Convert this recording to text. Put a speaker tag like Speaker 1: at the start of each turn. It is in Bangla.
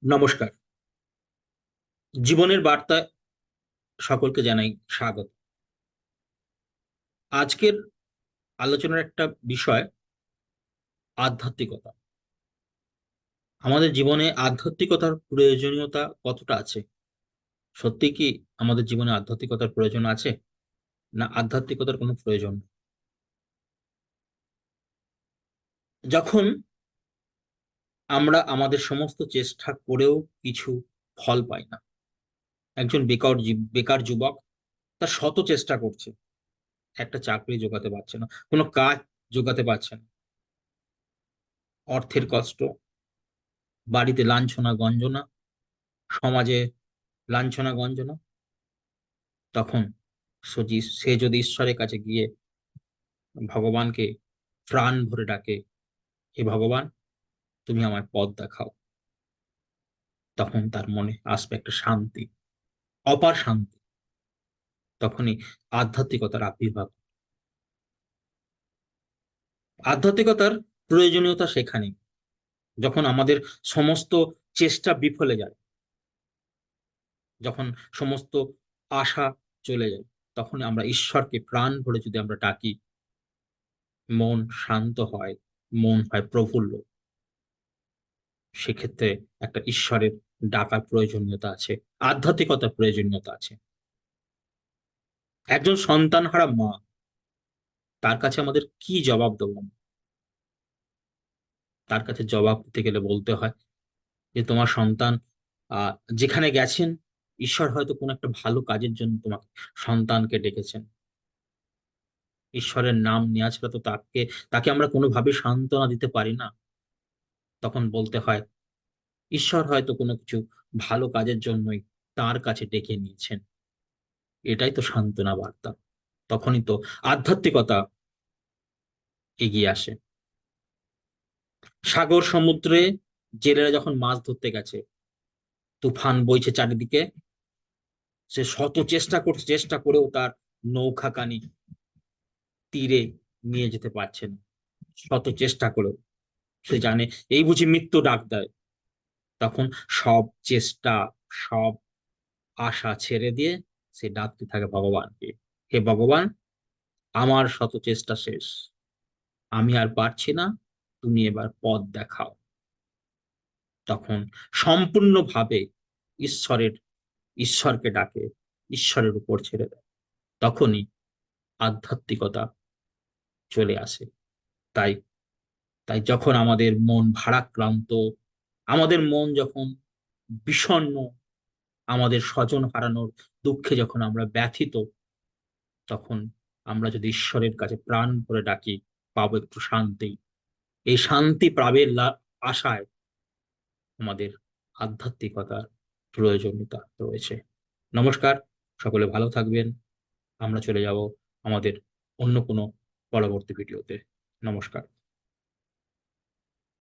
Speaker 1: নমস্কার। জীবনের বার্তায় সকলকে জানাই স্বাগত। আজকের আলোচনার একটা বিষয় আধ্যাত্মিকতা। আমাদের জীবনে আধ্যাত্মিকতার প্রয়োজনীয়তা কতটা আছে? সত্যি কি আমাদের জীবনে আধ্যাত্মিকতার প্রয়োজন আছে? না আধ্যাত্মিকতার কোনো প্রয়োজন নেই? যখন আমরা আমাদের সমস্ত চেষ্টা করেও কিছু ফল পাই না, একজন বেকার যুবক তার শত চেষ্টা করছে, একটা চাকরি জোগাতে পারছে না, কোনো কাজ জোগাতে পারছে না, অর্থের কষ্ট, বাড়িতে লাঞ্ছনা গঞ্জনা, সমাজে লাঞ্ছনা গঞ্জনা। তখন সে যদি ঈশ্বরের কাছে গিয়ে ভগবানকে প্রাণ ভরে ডাকে, হে ভগবান, তুমি আমায় পথ দেখাও, তখন তার মনে আসবে একটা শান্তি, অপার শান্তি। তখনই আধ্যাত্মিকতার আবির্ভাব। আধ্যাত্মিকতার প্রয়োজনীয়তা সেখানে, যখন আমাদের সমস্ত চেষ্টা বিফলে যায়, যখন সমস্ত আশা চলে যায়, তখন আমরা ঈশ্বরকে প্রাণ ভরে যদি আমরা ডাকি, মন শান্ত হয়, মন হয় প্রফুল্ল। সেক্ষেত্রে একটা ঈশ্বরের ডাকার প্রয়োজনীয়তা আছে, আধ্যাত্মিকতার প্রয়োজনীয়তা আছে। একজন সন্তানহারা মা, তার কাছে আমাদের কি জবাব দেবো? তার কাছে জবাব দিতে গেলে বলতে হয় যে তোমার সন্তান আহ যেখানে গেছেন, ঈশ্বর হয়তো কোনো একটা ভালো কাজের জন্য তোমাকে সন্তানকে ডেকেছেন। ঈশ্বরের নাম নেওয়া ছাড়া তো তাকে আমরা কোনোভাবে সান্ত্বনা দিতে পারি না। তখন বলতে হয় ঈশ্বর হয়তো কোনো কিছু ভালো কাজের জন্যই তার কাছে ডেকে নিয়েছেন। এটাই তো সান্ত্বনা বার্তা। তখনই তো আধ্যাত্মিকতা এগিয়ে আসে। সাগর সমুদ্রে জেলেরা যখন মাছ ধরতে গেছে, তুফান বইছে চারিদিকে, সে শত চেষ্টা করেও তার নৌকাখানি তীরে নিয়ে যেতে পারছে না। শত চেষ্টা করেও সে জানে এই বুঝি মৃত্যু ডাক দেয়। তখন সব চেষ্টা, সব আশা ছেড়ে দিয়ে সে ডাকতে থাকে ভগবানকে, হে ভগবান, আমার শত চেষ্টা শেষ, আমি আর পারছি না, তুমি এবার পথ দেখাও। তখন সম্পূর্ণভাবে ঈশ্বরের ঈশ্বরকে ডাকে, ঈশ্বরের উপর ছেড়ে দেয়। তখনই আধ্যাত্মিকতা চলে আসে। তাই তাই যখন আমাদের মন ভারাক্রান্ত, আমাদের মন যখন বিষণ্ণ, আমাদের স্বজন হারানোর দুঃখে যখন আমরা ব্যথিত, তখন আমরা যদি ঈশ্বরের কাছে প্রাণ ভরে ডাকি, পাবো একটু শান্তি। এই শান্তি পাবের আশায় আমাদের আধ্যাত্মিকতার প্রয়োজনীয়তা রয়েছে। নমস্কার, সকলে ভালো থাকবেন। আমরা চলে যাব আমাদের অন্য কোনো পরবর্তী ভিডিওতে। নমস্কার।